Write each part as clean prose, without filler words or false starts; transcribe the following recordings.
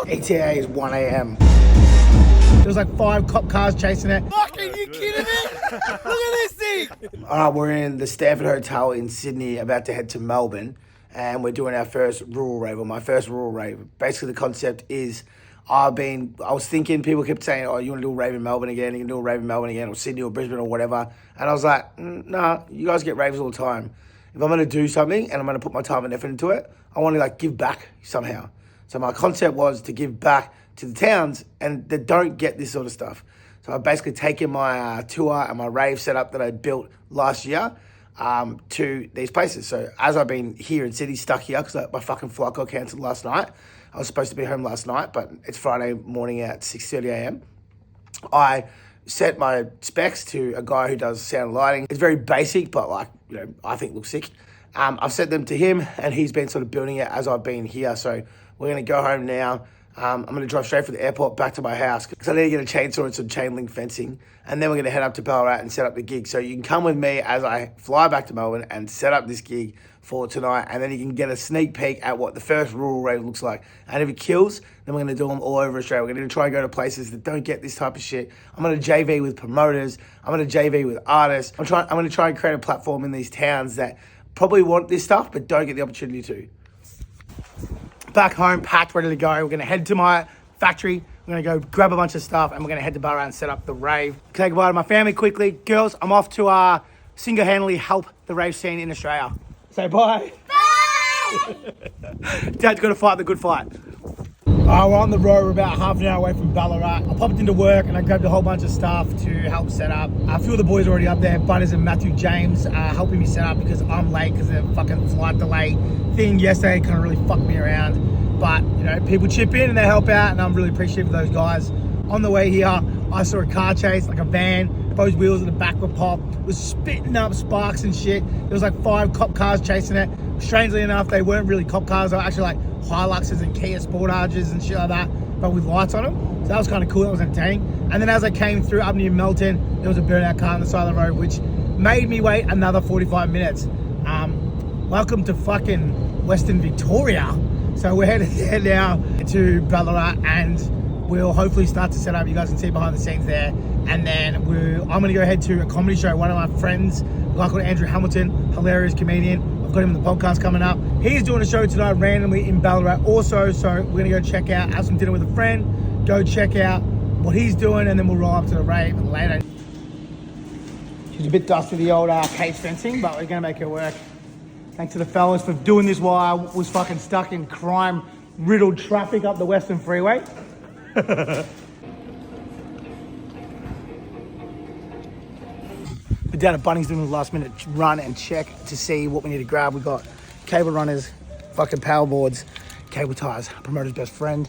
ETA is 1 a.m. There was like 5 cop cars chasing it. Fucking, you kidding me? Look at this thing. All right, we're in the Stanford Hotel in Sydney, about to head to Melbourne, and we're doing our first rural rave, or my first rural rave. Basically, the concept is I was thinking, people kept saying, oh, you want to do a rave in Melbourne again? You can do a rave in Melbourne again, or Sydney, or Brisbane, or whatever. And I was like, nah, you guys get raves all the time. If I'm going to do something and I'm going to put my time and effort into it, I want to like give back somehow. So my concept was to give back to the towns and that don't get this sort of stuff. So I've basically taken my tour and my rave setup that I built last year to these places. So as I've been here in Sydney, stuck here, because my fucking flight got cancelled last night. I was supposed to be home last night, but it's Friday morning at 6:30 a.m. I set my specs to a guy who does sound and lighting. It's very basic, but like, you know, I think looks sick. I've sent them to him and he's been sort of building it as I've been here. So we're going to go home now. I'm going to drive straight from the airport back to my house because I need to get a chainsaw and some chain link fencing. And then we're going to head up to Ballarat and set up the gig. So you can come with me as I fly back to Melbourne and set up this gig for tonight. And then you can get a sneak peek at what the first rural rave looks like. And if it kills, then we're going to do them all over Australia. We're going to try and go to places that don't get this type of shit. I'm going to JV with promoters. I'm going to JV with artists. I'm going to try and create a platform in these towns that probably want this stuff, but don't get the opportunity to. Back home, packed, ready to go. We're going to head to my factory. We're going to go grab a bunch of stuff and we're going to head to Barra and set up the rave. Say goodbye to my family quickly. Girls, I'm off to single-handedly help the rave scene in Australia. Say bye. Bye! Dad's got to fight the good fight. We're on the road. We're about half an hour away from Ballarat. I popped into work and I grabbed a whole bunch of stuff to help set up. A few of the boys are already up there. Butters and Matthew James helping me set up because I'm late because of the fucking flight delay thing yesterday kind of really fucked me around. But, you know, people chip in and they help out and I'm really appreciative of those guys. On the way here, I saw a car chase, like a van. Both wheels at the back were popped. It was spitting up sparks and shit. There was like 5 cop cars chasing it. Strangely enough, they weren't really cop cars. They were actually like Hiluxes and Kia Sportages and shit like that, but with lights on them. So that was kind of cool. That was entertaining. And then as I came through up near Melton, there was a burnout car on the side of the road, which made me wait another 45 minutes. Welcome to fucking Western Victoria. So we're headed there now to Ballarat and we'll hopefully start to set up. You guys can see behind the scenes there. And then I'm going to go head to a comedy show. One of my friends, a guy called Andrew Hamilton, hilarious comedian. I've got him in the podcast coming up. He's doing a show tonight randomly in Ballarat also. So we're going to go check out, have some dinner with a friend, go check out what he's doing, and then we'll roll up to the rave later. She's a bit dusty, the old cage fencing, but we're going to make her work. Thanks to the fellas for doing this while I was fucking stuck in crime-riddled traffic up the Western Freeway. We're down at Bunnings doing a last minute run and check to see what we need to grab. We got cable runners, fucking power boards, cable ties, promoter's best friend.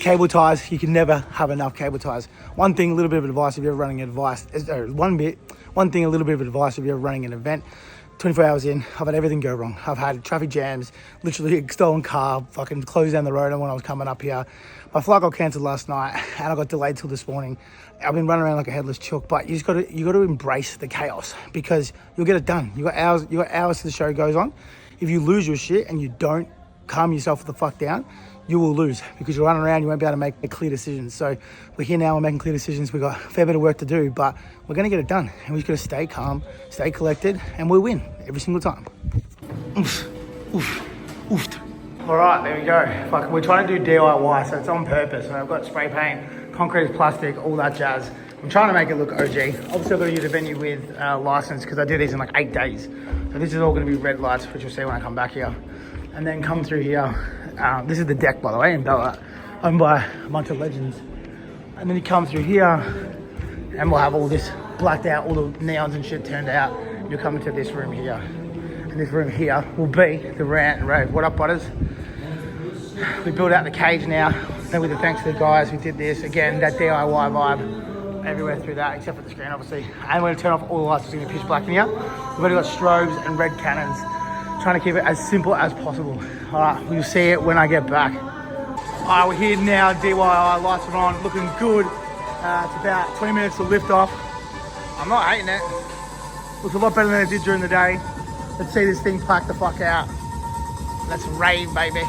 Cable ties, you can never have enough cable ties. One thing, a little bit of advice if you're running an advice, one thing, a little bit of advice if you're running an event. 24 hours in, I've had everything go wrong. I've had traffic jams, literally a stolen car, fucking closed down the road when I was coming up here. My flight got cancelled last night and I got delayed till this morning. I've been running around like a headless chook, but you got to embrace the chaos because you'll get it done. You got hours till the show goes on. If you lose your shit and you don't calm yourself the fuck down, you will lose because you're running around, you won't be able to make clear decisions. So we're here now, we're making clear decisions. We've got a fair bit of work to do, but we're going to get it done. And we've got to stay calm, stay collected, and we'll win every single time. Oof, oof, oof. All right, there we go. We're trying to do DIY, so it's on purpose. So I've got spray paint, concrete, plastic, all that jazz. I'm trying to make it look OG. Obviously, I've got to use a venue with license because I did these in like 8 days. So this is all going to be red lights, which you'll see when I come back here. And then come through here. This is the deck, by the way, in Ballarat, owned by a bunch of legends. And then you come through here, and we'll have all this blacked out, all the neons and shit turned out. You'll come into this room here. And this room here will be the Rant and Rave. What up, butters? We built out the cage now. And with the thanks to the guys who did this. Again, that DIY vibe everywhere through that, except for the screen, obviously. And we're going to turn off all the lights. It's going to be pitch black in here. We've already got strobes and red cannons. Trying to keep it as simple as possible. All right, we'll see it when I get back. All right, we're here now, DIY, lights are on, looking good. It's about 20 minutes to lift off. I'm not hating it. Looks a lot better than it did during the day. Let's see this thing pack the fuck out. Let's rave, baby.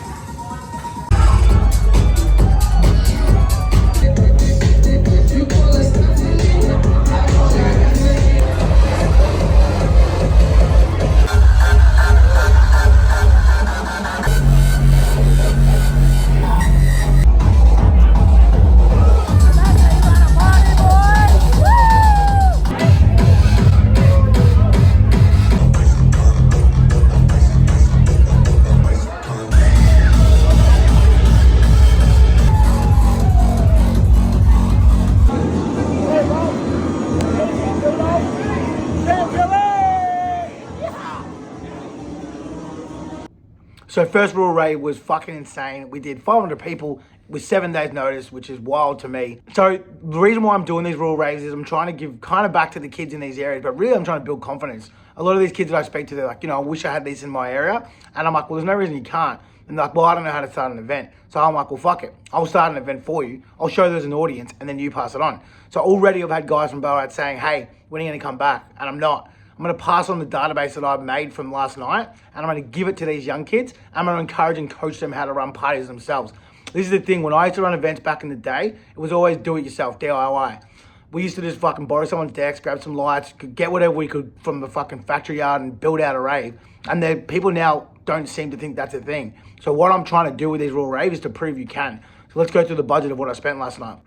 So first Raw rave was fucking insane. We did 500 people with 7 days notice, which is wild to me. So the reason why I'm doing these Raw raves is I'm trying to give kind of back to the kids in these areas, but really I'm trying to build confidence. A lot of these kids that I speak to, they're like, you know, I wish I had these in my area. And I'm like, well, there's no reason you can't. And they're like, well, I don't know how to start an event. So I'm like, well, fuck it. I'll start an event for you. I'll show there's an audience and then you pass it on. So already I've had guys from Ballarat saying, hey, when are you going to come back? And I'm not. I'm going to pass on the database that I've made from last night and I'm going to give it to these young kids. I'm going to encourage and coach them how to run parties themselves. This is the thing. When I used to run events back in the day, it was always do it yourself, DIY. We used to just fucking borrow someone's decks, grab some lights, get whatever we could from the fucking factory yard and build out a rave. And the people now don't seem to think that's a thing. So what I'm trying to do with these Raw raves is to prove you can. So let's go through the budget of what I spent last night.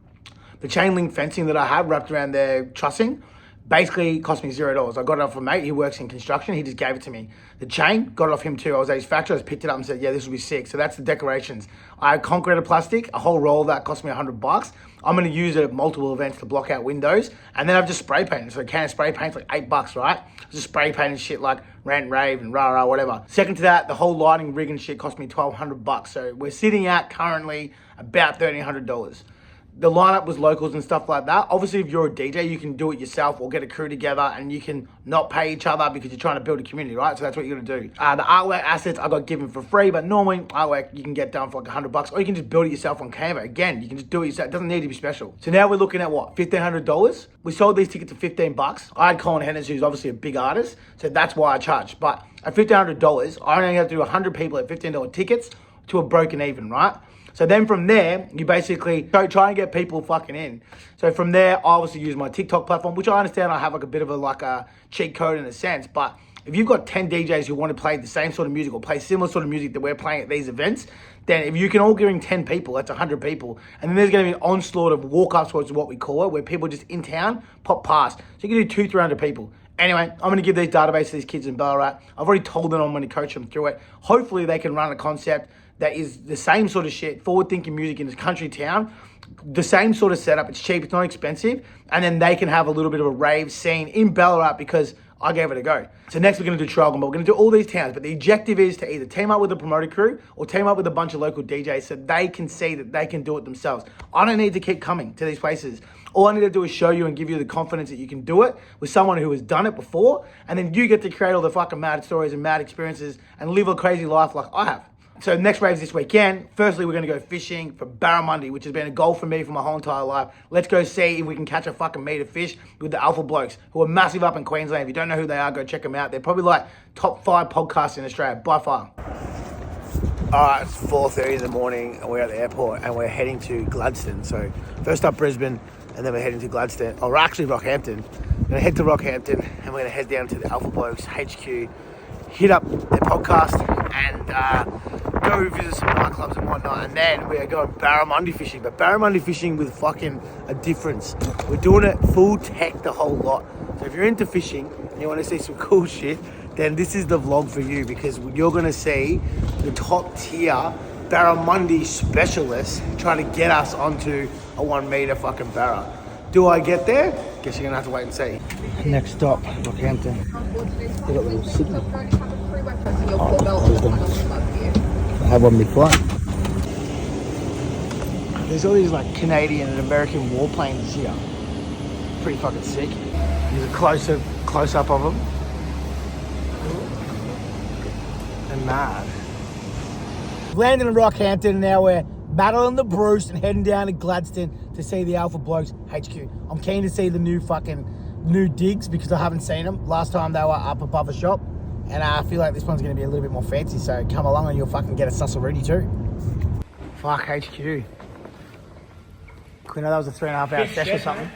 The chain link fencing that I have wrapped around their trussing basically cost me $0. I got it off a mate, he works in construction, he just gave it to me. The chain, got it off him too. I was at his factory, I just picked it up and said, yeah, this will be sick. So that's the decorations. I had concrete plastic, a whole roll of that cost me $100. I'm gonna use it at multiple events to block out windows. And then I've just spray painted. So a can of spray paint's like $8, right? Just spray painted shit like Rant, Rave and rah, whatever. Second to that, the whole lighting rig and shit cost me $1,200. So we're sitting at currently about $1,300. The lineup was locals and stuff like that. Obviously, if you're a DJ, you can do it yourself or get a crew together and you can not pay each other because you're trying to build a community, right? So that's what you're gonna do. The artwork assets I got given for free, but normally artwork you can get done for like $100 or you can just build it yourself on Canva. Again, you can just do it yourself. It doesn't need to be special. So now we're looking at what, $1,500? We sold these tickets for $15. I had Colin Hennis, who's obviously a big artist, so that's why I charged. But at $1,500, I only have to do 100 people at $15 tickets to a broken even, right? So then from there, you basically try and get people fucking in. So from there, I obviously use my TikTok platform, which I understand I have like a bit of a cheat code in a sense. But if you've got 10 DJs who want to play the same sort of music or play similar sort of music that we're playing at these events, then if you can all bring 10 people, that's 100 people. And then there's going to be an onslaught of walk-ups, which is what we call it, where people just in town pop past. So you can do 200-300 people. Anyway, I'm going to give these database to these kids in Ballarat. I've already told them I'm going to coach them through it. Hopefully they can run a concept that is the same sort of shit, forward-thinking music in this country town, the same sort of setup. It's cheap, it's not expensive, and then they can have a little bit of a rave scene in Ballarat because I gave it a go. So next we're going to do Traralgon, but we're going to do all these towns, but the objective is to either team up with a promoter crew or team up with a bunch of local DJs so they can see that they can do it themselves. I don't need to keep coming to these places. All I need to do is show you and give you the confidence that you can do it with someone who has done it before, and then you get to create all the fucking mad stories and mad experiences and live a crazy life like I have. So next raves this weekend, firstly, we're going to go fishing for Barra Monday, which has been a goal for me for my whole entire life. Let's go see if we can catch a fucking meter fish with the Alpha Blokes, who are massive up in Queensland. If you don't know who they are, go check them out. They're probably like top 5 podcasts in Australia, by far. All right, it's 4:30 in the morning, and we're at the airport, and we're heading to Gladstone. So first up Brisbane, and then we're heading to Gladstone, or actually Rockhampton. We're going to head to Rockhampton, and we're going to head down to the Alpha Blokes HQ, hit up their podcast, and go visit some nightclubs and whatnot, and then we're going barramundi fishing, but barramundi fishing with fucking a difference. We're doing it full tech, the whole lot. So if you're into fishing and you want to see some cool shit, then this is the vlog for you, because you're going to see the top tier barramundi specialists trying to get us onto a 1 meter fucking barra. Do I get there? Guess you're going to have to wait and see. Next stop, Rockhampton. They got a little city. I had one before. There's all these like Canadian and American warplanes here. Pretty fucking sick. Here's a close up of them. They're mad. Landing in Rockhampton, now we're battling the Bruce and heading down to Gladstone to see the Alpha Blokes HQ. I'm keen to see the new digs because I haven't seen them. Last time they were up above a shop. And I feel like this one's going to be a little bit more fancy, so come along and you'll fucking get a Susseroony too. Fuck HQ. We know that was a 3.5 hour session or something.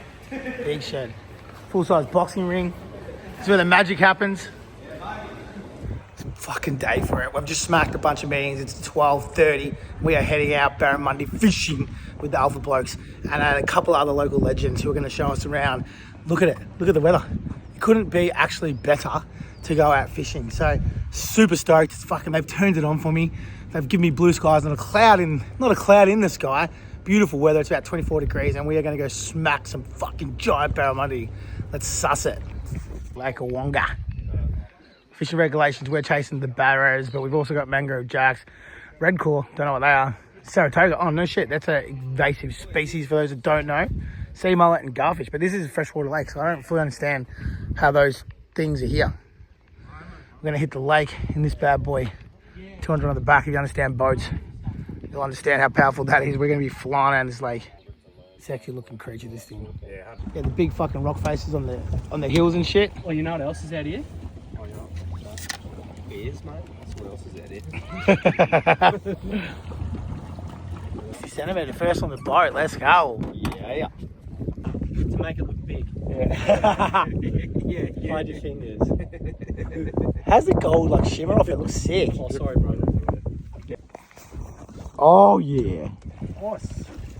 Big shed. Full-size boxing ring. This is where the magic happens. It's a fucking day for it. We've just smacked a bunch of meetings. It's 12:30. We are heading out Barramundi fishing with the Alpha Blokes and a couple of other local legends who are going to show us around. Look at it. Look at the weather. It couldn't be actually better to go out fishing. So super stoked. It's fucking, they've turned it on for me. They've given me blue skies and not a cloud in the sky. Beautiful weather. It's about 24 degrees and we are going to go smack some fucking giant barramundi. Let's suss it. Lake Awonga. Fishing regulations, we're chasing the Barras, but we've also got mangrove jacks. Red core, don't know what they are. Saratoga, oh no shit, that's an invasive species for those that don't know. Sea mullet and garfish, but this is a freshwater lake, so I don't fully understand how those things are here. We're going to hit the lake in this bad boy. 200 on the back. If you understand boats, you'll understand how powerful that is. We're going to be flying around this lake. Sexy looking creature, this thing. Yeah, the big fucking rock faces on the hills and shit. Well, you know what else is out here? Oh, yeah. Beers, mate. That's what else is out here. 50 centimetre first on the boat. Let's go. Yeah. To make it look big. Yeah. Yeah. Hide your fingers. How's the gold like shimmer off? It looks sick. Oh, sorry, bro. Oh yeah. Nice.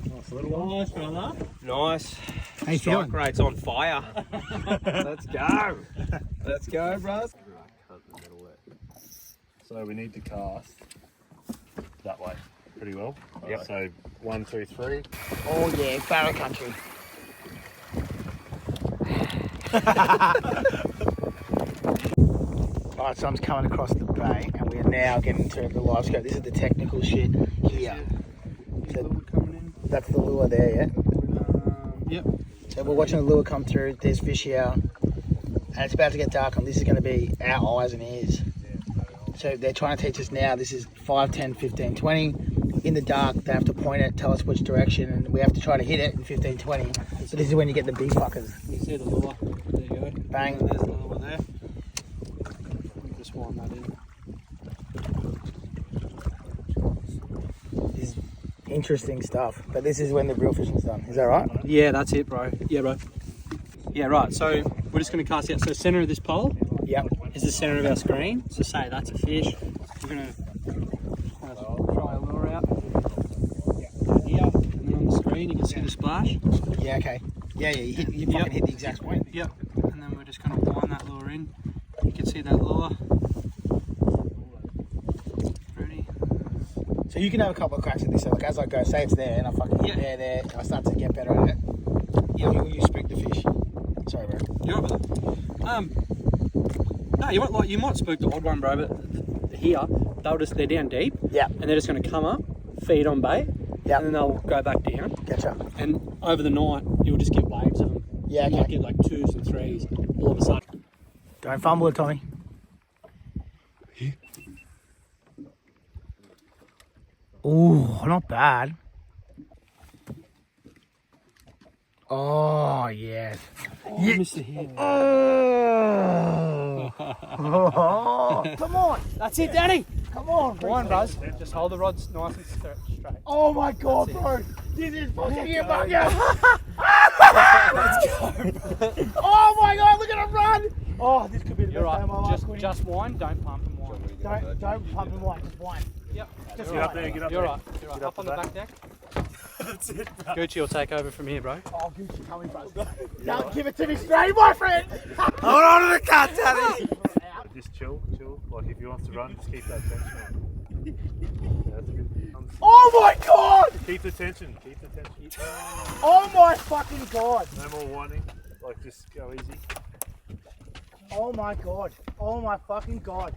Nice little one. Nice, brother. Nice. How you feeling? Strike rate's on fire. Let's go. Let's go, bros. So we need to cast that way pretty well. Yep. So 1, 2, 3. Oh yeah, Barra country. Alright, so I'm coming across the bay and we are now getting to the live scope. This is the technical shit here. So that's the lure there, yeah? Yep. So we're watching the lure come through, there's fish here, and it's about to get dark and this is going to be our eyes and ears. So they're trying to teach us now, this is 5, 10, 15, 20. In the dark, they have to point it, tell us which direction, and we have to try to hit it in 15, 20. So this is when you get the big fuckers. You see the lure? There you go. Bang. And there's the lure there. Just wind that in. This is interesting stuff, but this is when the real fishing's done. Is that right? Yeah, that's it, bro. Yeah, bro. Yeah, right. So we're just going to cast out. So center of this pole Yep. is the center of our screen. So say that's a fish. We're going to try a lure out. Here, and then on the screen you can see the splash. Yeah, okay. Yeah, you fucking hit the exact point. Yep. And then we're just going to wind that lure in. You can see that lure. Ready? So you can have a couple of cracks at this. So like as I go, say it's there, and I fucking hit there, I start to get better at it. Yeah, you spook the fish. Sorry, bro. You're right with that. No, you might spook the odd one, bro. But here, they're down deep. Yeah. And they're just going to come up, feed on bait. Yeah. And then they'll go back down. Gotcha. And over the night, you'll just get waves of them. Yeah, You okay. might get like 2s and 3s all of a sudden. Don't fumble it, Tommy. Ooh, not bad. Oh, yes. Oh, I missed the head. Oh. Oh. Come on. That's it, Danny. Come on, Come on, bros. Just hold the rods nice and straight. Oh my God, bro. This is fucking you, bucket. Let's go. Oh my God, look at him run. Oh, this could be the You're best day of my life. right. Just wind, don't pump and wind. Don't pump and wine, just wine. Yep. Just Get up there, get up You're there. right. You're right. Up on the back deck. That's it, bro. Gucci will take over from here, bro. Oh, Gucci, coming, bro. Don't give it to me straight, my friend. Hold on to the cat, Daddy. Just chill. Like if you want to run, just keep that tension on. Yeah, that's good. Oh my God. Keep the tension. Oh my fucking God. No more whining. Like just go easy. Oh my God. Oh my fucking God.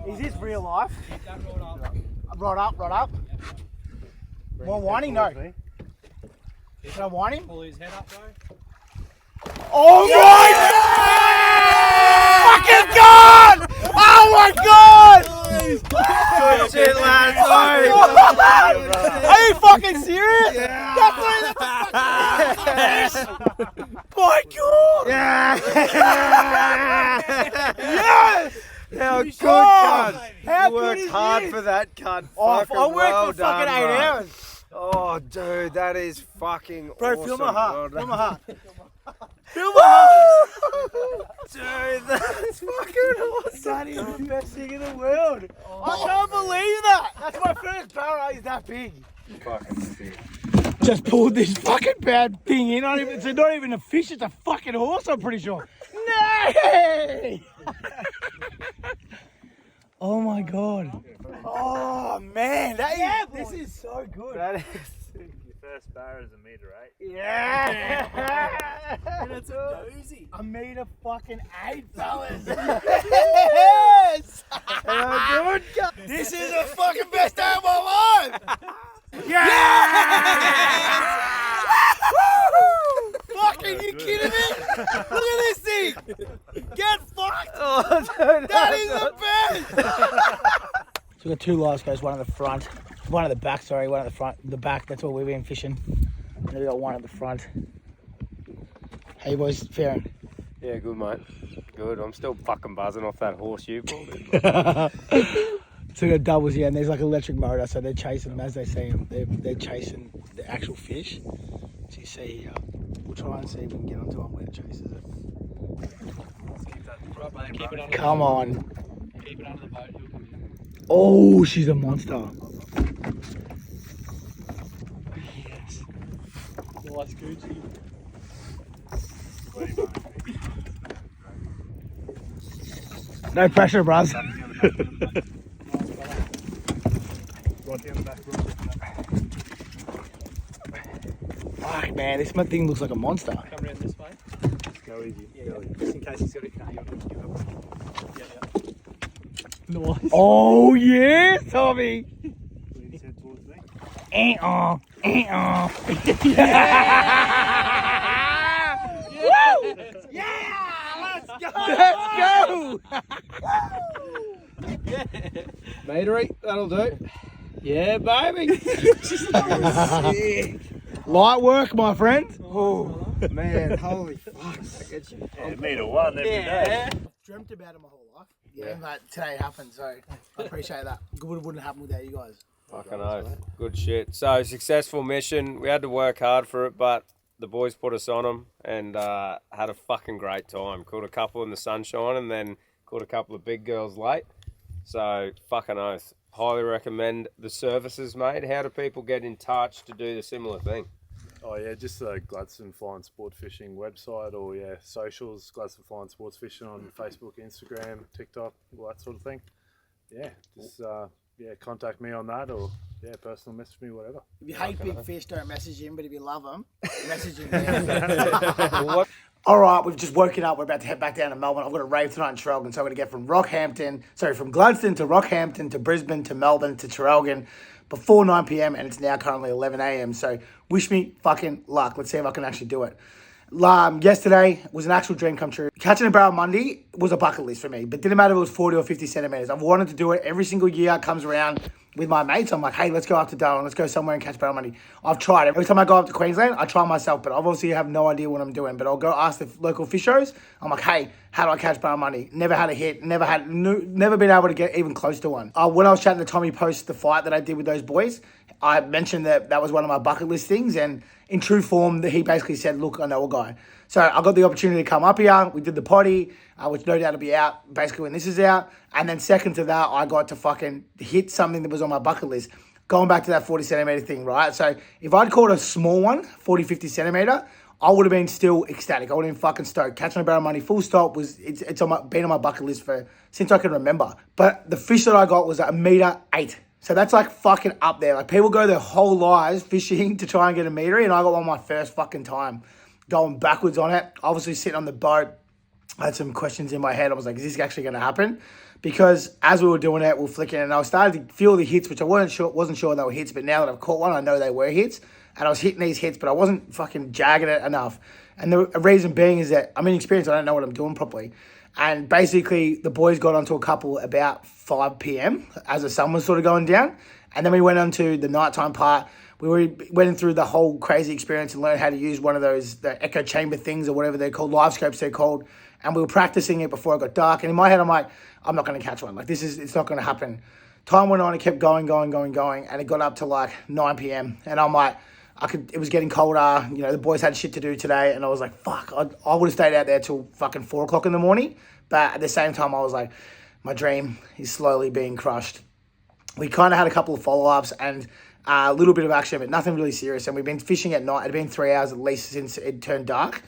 Is this real life? Keep that rod up. Rod up. More whining? No. Should I whine him? Pull his head up, bro. Oh my God! Fucking God! Oh my God! Good shit, lads. Are you fucking serious? Yeah. That's my God! Yeah. Yes! How good, Oh, cunt. how You worked good is hard this? for that, cunt. Oh, Fucking I worked well for fucking done, 8 bro. hours. Oh, dude, that is fucking Bro, awesome. feel my heart. Well Feel done. my heart. Feel my heart. Dude, that's fucking awesome. That is the best thing in the world. I can't believe that. That's my first Barra. He's that big. Fucking sick. Just pulled this fucking bad thing in. It's not even a fish. It's a fucking horse, I'm pretty sure. No! Oh my god. Oh man, this is so good. That is sick. Your first bar is a metre, right? Yeah. And it's a doozy. A metre fucking 8, fellas. Yes. This is the fucking best day of my life. Yeah. Fucking, you kidding me? Look at this thing. Get fucked. Oh, dude, That is the best! So we got 2 live guys, one at the front, one at the back, sorry, one at the front, the back, that's where we've been fishing. And then we got one at the front. How you boys faring? Yeah, good, mate. Good. I'm still fucking buzzing off that horse you pulled in. So we got doubles here, and there's like electric motor, so they're chasing them as they see them. They're chasing the actual fish. So you see here, we'll try and see if we can get onto one where it chases it. Keep it on. Come on. Keep it under the boat. He'll come in. Oh, she's a monster. Yes. Nice Gucci. No pressure, bros. Right down the back, Fuck, man, this thing looks like a monster. Come around this way. Go easy. Yeah, just in case he's got it. No, you're good. Yeah. Nice. Oh, yeah, Tommy. Lean his head towards me. Yeah. Woo! Yeah, let's go. Matery, that'll do. Yeah, baby. Light work, my friend. Oh, man, holy fuck. I get you. Yeah, metre 1 every day. Dreamt about it my whole life. Yeah, but today happened, so I appreciate that. It wouldn't happen without you guys. Fucking oath. Good shit. So, successful mission. We had to work hard for it, but the boys put us on them and had a fucking great time. Caught a couple in the sunshine and then caught a couple of big girls late. So, fucking oath. Highly recommend the services, mate. How do people get in touch to do the similar thing? Oh yeah, just the Gladstone Fly and Sport Fishing website, or yeah, socials, Gladstone Fly and Sports Fishing on Facebook, Instagram, TikTok, all that sort of thing. Yeah, just contact me on that, or yeah, personal message me, whatever. If you hate big fish, don't message him, but if you love them, message him. All right, we've just woken up. We're about to head back down to Melbourne. I've got a rave tonight in Traralgon, so I'm going to get from from Gladstone to Rockhampton to Brisbane to Melbourne to Traralgon before 9 p.m. and it's now currently 11 a.m. So wish me fucking luck. Let's see if I can actually do it. Yesterday was an actual dream come true. Catching a barrel Monday was a bucket list for me, but didn't matter if it was 40 or 50 centimetres. I've wanted to do it every single year. It comes around with my mates. I'm like, hey, let's go up to Darwin. Let's go somewhere and catch barrel Monday. I've tried. Every time I go up to Queensland, I try myself, but I obviously have no idea what I'm doing. But I'll go ask the local fish shows. I'm like, hey, how do I catch barrel Monday? Never had a hit. Never been able to get even close to one. When I was chatting to Tommy post the fight that I did with those boys, I mentioned that was one of my bucket list things, and in true form, he basically said, look, I know a guy. So I got the opportunity to come up here. We did the potty, which no doubt will be out basically when this is out. And then second to that, I got to fucking hit something that was on my bucket list. Going back to that 40 centimetre thing, right? So if I'd caught a small one, 40, 50 centimetre, I would have been still ecstatic. I would have been fucking stoked. Catching a barrel Monday full stop it's been on my bucket list since I can remember. But the fish that I got was 1.8 meters. So that's like fucking up there. Like people go their whole lives fishing to try and get a meter, and I got one my first fucking time going backwards on it. Obviously sitting on the boat, I had some questions in my head. I was like, is this actually going to happen? Because as we were doing it, we were flicking, and I started to feel the hits, which I wasn't sure they were hits, but now that I've caught one, I know they were hits. And I was hitting these hits, but I wasn't fucking jagging it enough. And the reason being is that I'm inexperienced. I don't know what I'm doing properly. And basically, the boys got onto a couple about 5 p.m. as the sun was sort of going down. And then we went on to the nighttime part. We went through the whole crazy experience and learned how to use one of those, the echo chamber things or whatever they're called, live scopes they're called. And we were practicing it before it got dark. And in my head, I'm like, I'm not going to catch one. Like, it's not going to happen. Time went on, it kept going, and it got up to like 9 p.m. And I'm like, it was getting colder, you know, the boys had shit to do today, and I was like, fuck, I would have stayed out there till fucking 4 o'clock in the morning. But at the same time, I was like, my dream is slowly being crushed. We kind of had a couple of follow-ups and a little bit of action, but nothing really serious. And we've been fishing at night. It had been 3 hours at least since it turned dark.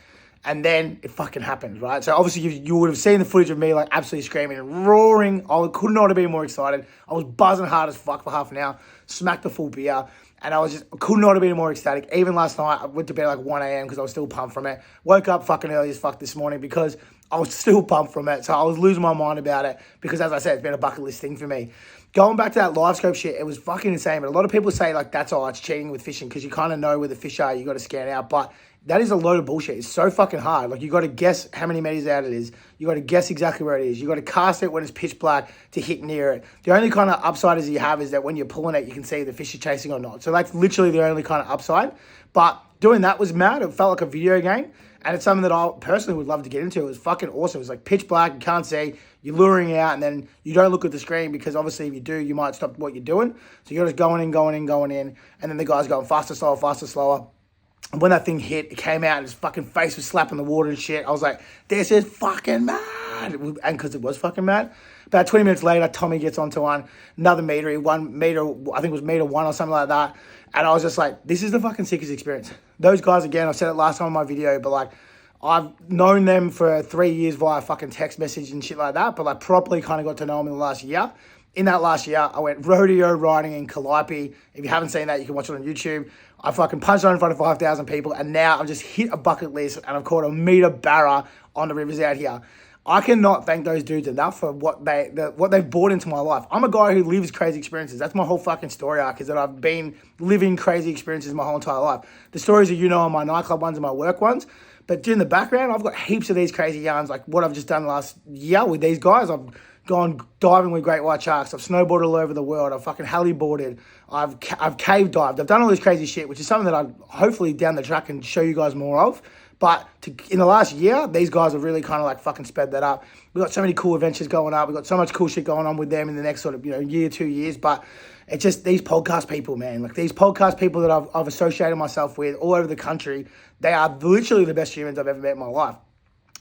And then it fucking happened, right? So obviously you would have seen the footage of me like absolutely screaming and roaring. I could not have been more excited. I was buzzing hard as fuck for half an hour, smacked the full beer, and I could not have been more ecstatic. Even last night, I went to bed like 1 a.m. because I was still pumped from it. Woke up fucking early as fuck this morning because I was still pumped from it. So I was losing my mind about it because, as I said, it's been a bucket list thing for me. Going back to that live scope shit, it was fucking insane. But a lot of people say like that's all, it's cheating with fishing because you kind of know where the fish are. You got to scan out, but that is a load of bullshit. It's so fucking hard. Like, you got to guess how many meters out it is. You got to guess exactly where it is. You got to cast it when it's pitch black to hit near it. The only kind of upside is you have is that when you're pulling it, you can see if the fish are chasing or not. So that's literally the only kind of upside. But doing that was mad. It felt like a video game. And it's something that I personally would love to get into. It was fucking awesome. It was like pitch black. You can't see. You're luring out, and then you don't look at the screen because obviously if you do, you might stop what you're doing. So you're just going in. And then the guy's going faster, slower. And when that thing hit, it came out and his fucking face was slapping the water and shit. I was like, this is fucking mad. And because it was fucking mad. About 20 minutes later, Tommy gets onto another meter, 1 meter, I think it was meter 1 or something like that. And I was just like, this is the fucking sickest experience. Those guys, again, I said it last time in my video, but like, I've known them for 3 years via fucking text message and shit like that, but like properly kind of got to know them in the last year. In that last year, I went rodeo riding in Calliope. If you haven't seen that, you can watch it on YouTube. I fucking punched on in front of 5,000 people, and now I've just hit a bucket list, and I've caught a meter barra on the rivers out here. I cannot thank those dudes enough for what they've brought into my life. I'm a guy who lives crazy experiences. That's my whole fucking story arc, is that I've been living crazy experiences my whole entire life. The stories that you know are my nightclub ones and my work ones. But in the background, I've got heaps of these crazy yarns, like what I've just done last year with these guys. I've gone diving with great white sharks. I've snowboarded all over the world. I've fucking heli-boarded. I've cave dived. I've done all this crazy shit, which is something that I hopefully down the track can show you guys more of. But in the last year, these guys have really kind of like fucking sped that up. We've got so many cool adventures going up. We've got so much cool shit going on with them in the next sort of, year, 2 years. But it's just these podcast people, man. Like these podcast people that I've associated myself with all over the country, they are literally the best humans I've ever met in my life.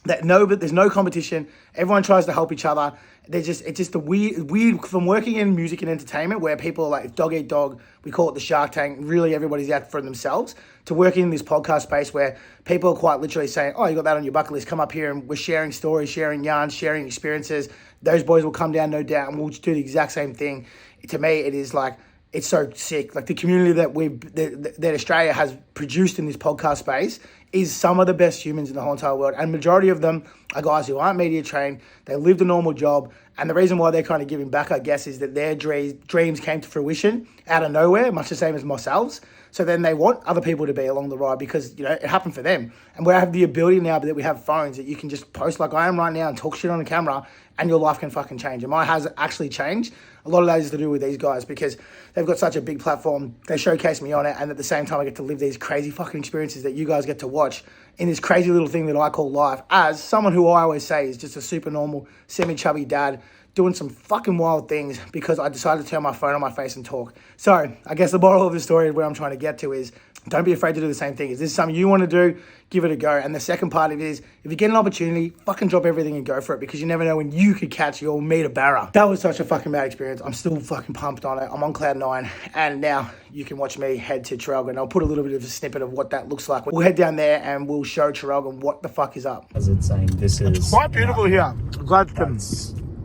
But there's no competition. Everyone tries to help each other. It's just the weird from working in music and entertainment where people are like dog eat dog. We call it the Shark Tank. Really, everybody's out for themselves. To working in this podcast space where people are quite literally saying, "Oh, you got that on your bucket list? Come up here," and we're sharing stories, sharing yarns, sharing experiences. Those boys will come down, no doubt, and we'll just do the exact same thing. To me, it is like, it's so sick. Like the community that Australia has produced in this podcast space is some of the best humans in the whole entire world. And majority of them are guys who aren't media trained. They lived a normal job. And the reason why they're kind of giving back, I guess, is that their dreams came to fruition out of nowhere, much the same as myself. So then they want other people to be along the ride because, it happened for them. And we have the ability now that we have phones that you can just post like I am right now and talk shit on the camera and your life can fucking change. And mine has actually changed. A lot of that is to do with these guys because they've got such a big platform. They showcase me on it. And at the same time, I get to live these crazy fucking experiences that you guys get to watch in this crazy little thing that I call life, as someone who I always say is just a super normal, semi-chubby dad doing some fucking wild things because I decided to turn my phone on my face and talk. So I guess the moral of the story, where I'm trying to get to, is don't be afraid to do the same thing. Is this something you want to do? Give it a go. And the second part of it is, if you get an opportunity, fucking drop everything and go for it, because you never know when you could catch your meter barra. That was such a fucking bad experience. I'm still fucking pumped on it. I'm on cloud 9, and now you can watch me head to Traralgon. I'll put a little bit of a snippet of what that looks like. We'll head down there and we'll show Traralgon what the fuck is up. As it's saying, this is... It's quite beautiful here. Gladstone.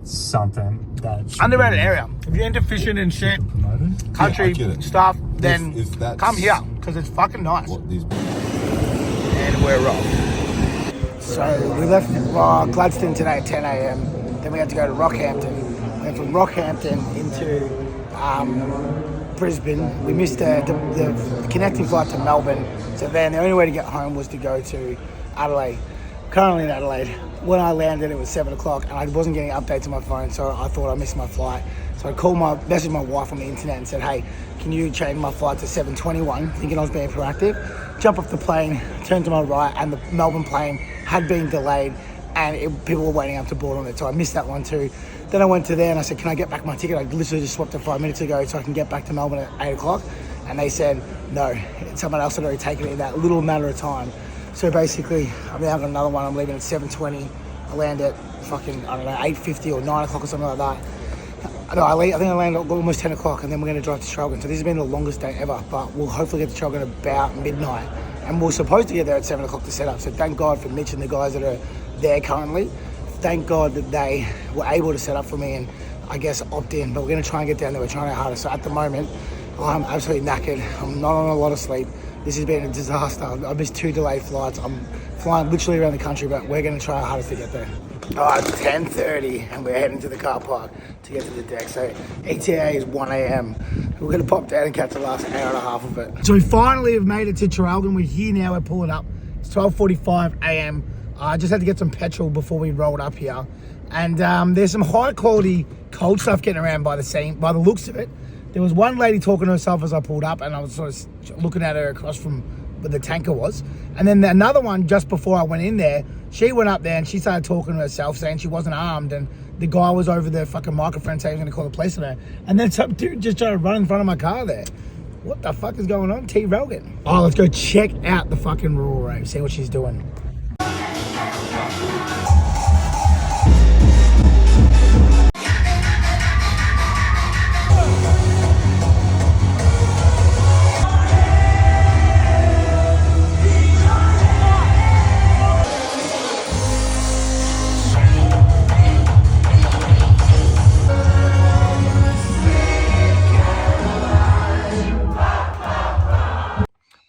Something that... Underrated area. If you're into fishing and shit, country stuff, then if come here, because it's fucking nice. And we're off. So we left Gladstone today at 10 a.m. Then we had to go to Rockhampton. Went from Rockhampton into Brisbane. We missed the connecting flight to Melbourne. So then the only way to get home was to go to Adelaide. Currently in Adelaide. When I landed, it was 7 o'clock and I wasn't getting updates on my phone, so I thought I missed my flight. So I messaged my wife on the internet and said, "Hey, can you change my flight to 7:21?" Thinking I was being proactive. Jump off the plane, turn to my right, and the Melbourne plane had been delayed. and people were waiting up to board on it, so I missed that one too. Then I went to there and I said, can I get back my ticket? I literally just swapped it 5 minutes ago so I can get back to Melbourne at 8 o'clock. And they said, no, someone else had already taken it in that little matter of time. So basically, I've now got another one. I'm leaving at 7:20. I land at fucking, I don't know, 8:50 or 9 o'clock or something like that. No, I think I land at almost 10 o'clock and then we're going to drive to Traralgon. So this has been the longest day ever, but we'll hopefully get to Traralgon about midnight. And we're supposed to get there at 7 o'clock to set up. So thank God for Mitch and the guys that are there currently. Thank God that they were able to set up for me and I guess opt in. But we're going to try and get down there. We're trying our hardest. So at the moment, I'm absolutely knackered. I'm not on a lot of sleep. This has been a disaster. I missed 2 delayed flights. I'm flying literally around the country, but we're going to try our hardest to get there. It's 10:30 and we're heading to the car park to get to the deck. So ETA is 1 a.m. We're going to pop down and catch the last hour and a half of it. So we finally have made it to Traralgon. We're here now. We're pulling up. It's 12:45 a.m. I just had to get some petrol before we rolled up here. And there's some high quality cold stuff getting around by the looks of it. There was one lady talking to herself as I pulled up and I was sort of looking at her across from where the tanker was. And then another one just before I went in there, she went up there and she started talking to herself saying she wasn't armed and the guy was over the fucking microphone saying he was going to call the police on her. And then some dude just tried to run in front of my car there. What the fuck is going on? Traralgon. Oh, let's go check out the fucking rural rave, see what she's doing.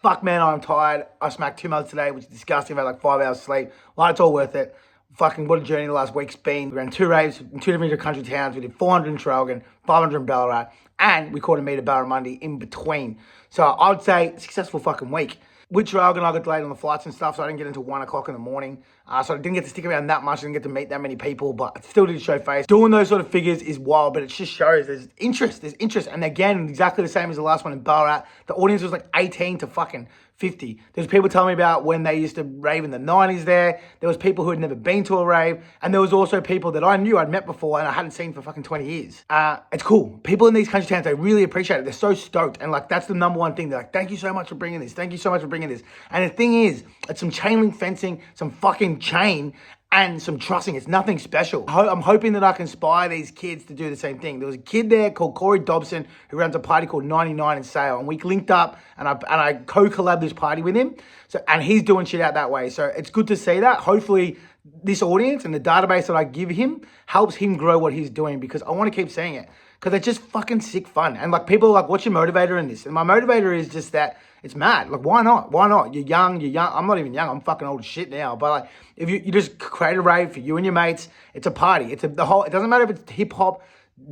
Fuck man, I'm tired. I smacked 2 months today, which is disgusting. I've had like 5 hours sleep. Well, it's all worth it. Fucking what a journey the last week's been. We ran 2 raves in 2 different country towns. We did 400 in Traralgon, 500 in Ballarat, and we caught a meet at Barra Monday in between. So I would say successful fucking week. With Traralgon, I got delayed on the flights and stuff, so I didn't get until 1 o'clock in the morning. So I didn't get to stick around that much. I didn't get to meet that many people, but I still did show face. Doing those sort of figures is wild, but it just shows there's interest. And again, exactly the same as the last one in Ballarat. The audience was like 18 to fucking 50. There's people telling me about when they used to rave in the 90s there. There was people who had never been to a rave. And there was also people that I knew I'd met before and I hadn't seen for fucking 20 years. It's cool. People in these country towns, they really appreciate it. They're so stoked. And like, that's the number one thing. They're like, thank you so much for bringing this. Thank you so much for bringing this. And the thing is, it's some chain link fencing, some fucking chain, and some trussing. It's nothing special. I'm hoping that I can inspire these kids to do the same thing. There was a kid there called Corey Dobson who runs a party called 99 in Sale, and we linked up and I co-collabed this party with him. So, and he's doing shit out that way. So it's good to see that. Hopefully this audience and the database that I give him helps him grow what he's doing, because I want to keep saying it, because it's just fucking sick fun. And like, people are like, what's your motivator in this? And my motivator is just that it's mad. Like, why not? Why not? You're young. I'm not even young. I'm fucking old as shit now. But like, if you just create a rave for you and your mates, it's a party. It doesn't matter if it's hip hop,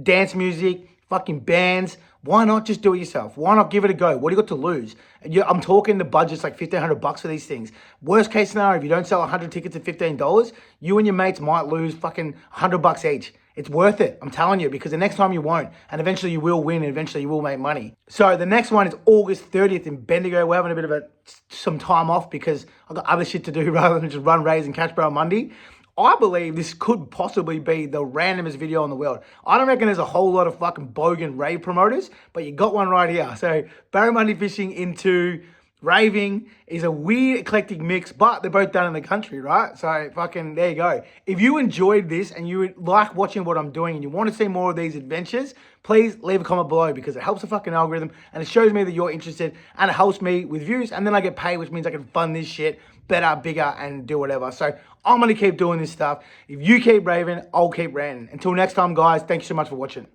dance music, fucking bands. Why not just do it yourself? Why not give it a go? What do you got to lose? I'm talking the budget's like $1,500 for these things. Worst case scenario, if you don't sell 100 tickets at $15, you and your mates might lose fucking $100 each. It's worth it, I'm telling you, because the next time you won't, and eventually you will win, and eventually you will make money. So the next one is August 30th in Bendigo. We're having a bit of some time off because I've got other shit to do rather than just run Raves and catch Barra Monday. I believe this could possibly be the randomest video in the world. I don't reckon there's a whole lot of fucking bogan rave promoters, but you got one right here. So Barra Monday fishing into raving is a weird eclectic mix, but they're both done in the country, right? So fucking there you go. If you enjoyed this and you like watching what I'm doing and you want to see more of these adventures, please leave a comment below, because it helps the fucking algorithm and it shows me that you're interested and it helps me with views, and then I get paid, which means I can fund this shit better, bigger, and do whatever. So I'm going to keep doing this stuff. If you keep raving, I'll keep ranting. Until next time, guys, thank you so much for watching.